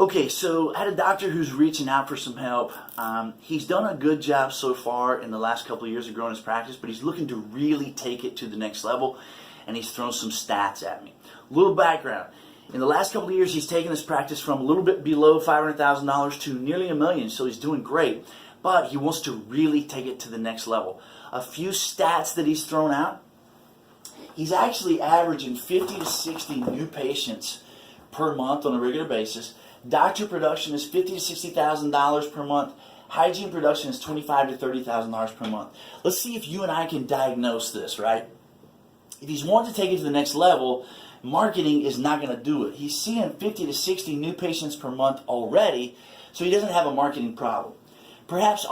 Okay, so I had a doctor who's reaching out for some help. He's done a good job so far in the last couple of years of growing his practice, but he's looking to really take it to the next level, and he's thrown some stats at me. A little background. In the last couple of years, he's taken his practice from a little bit below $500,000 to nearly $1 million, so he's doing great, but he wants to really take it to the next level. A few stats that he's thrown out. He's actually averaging 50 to 60 new patients per month on a regular basis. Doctor production is $50,000 to $60,000 per month. Hygiene production is $25,000 to $30,000 per month. Let's see if you and I can diagnose this, right? If he's wanting to take it to the next level, marketing is not going to do it. He's seeing 50 to 60 new patients per month already, so he doesn't have a marketing problem. Perhaps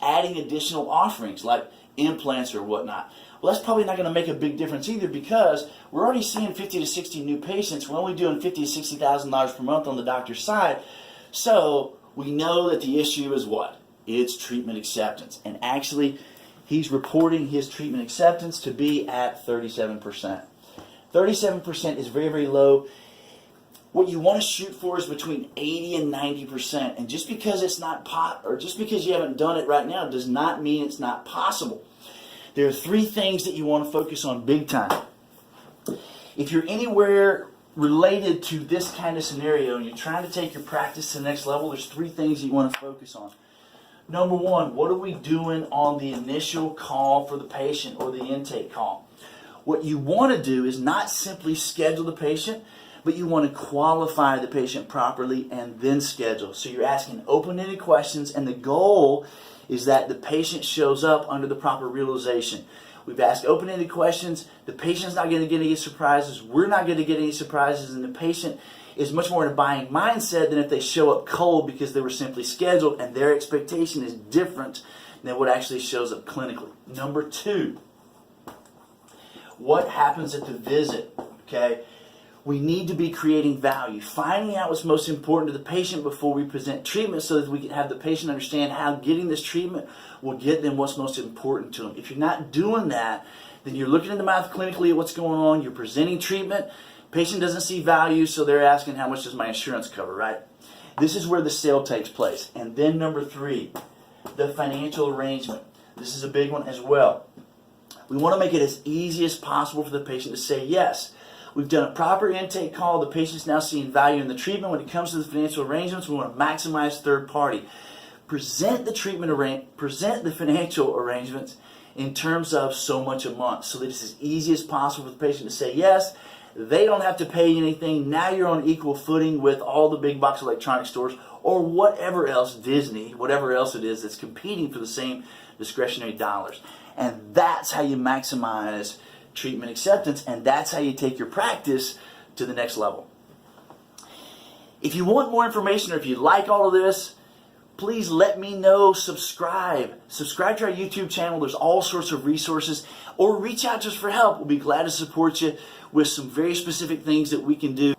adding additional offerings like implants or whatnot. Well, that's probably not going to make a big difference either, because we're already seeing 50 to 60 new patients. We're only doing $50,000 to $60,000 per month on the doctor's side. So we know that the issue is what? It's treatment acceptance. And actually, he's reporting his treatment acceptance to be at 37%. 37% is very, very low. What you want to shoot for is between 80 and 90%. And just because it's not just because you haven't done it right now does not mean it's not possible. There are three things that you want to focus on big time. If you're anywhere related to this kind of scenario and you're trying to take your practice to the next level, there's three things you want to focus on. Number one, what are we doing on the initial call for the patient or the intake call? What you want to do is not simply schedule the patient, but you want to qualify the patient properly and then schedule. So you're asking open-ended questions, and the goal is that the patient shows up under the proper realization. We've asked open-ended questions. The patient's not going to get any surprises. We're not going to get any surprises, and the patient is much more in a buying mindset than if they show up cold because they were simply scheduled and their expectation is different than what actually shows up clinically. Number two, what happens at the visit? Okay, we need to be creating value, finding out what's most important to the patient before we present treatment, so that we can have the patient understand how getting this treatment will get them what's most important to them. If you're not doing that, then you're looking in the mouth clinically at what's going on, you're presenting treatment, patient doesn't see value, so they're asking, how much does my insurance cover, right? This is where the sale takes place. And then number three, the financial arrangement. This is a big one as well. We want to make it as easy as possible for the patient to say yes. We've done a proper intake call. The patient's now seeing value in the treatment. When it comes to the financial arrangements, we want to maximize third party. Present the financial arrangements in terms of so much a month, so that it's as easy as possible for the patient to say yes. They don't have to pay anything. Now you're on equal footing with all the big box electronic stores or whatever else, Disney, whatever else it is that's competing for the same discretionary dollars. And that's how you maximize treatment acceptance, and that's how you take your practice to the next level. If you want more information, or if you like all of this, please let me know. Subscribe to our YouTube channel. There's all sorts of resources, or reach out to us for help. We'll be glad to support you with some very specific things that we can do.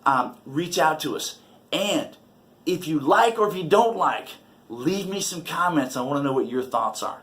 Reach out to us. And if you like or if you don't like, leave me some comments. I want to know what your thoughts are.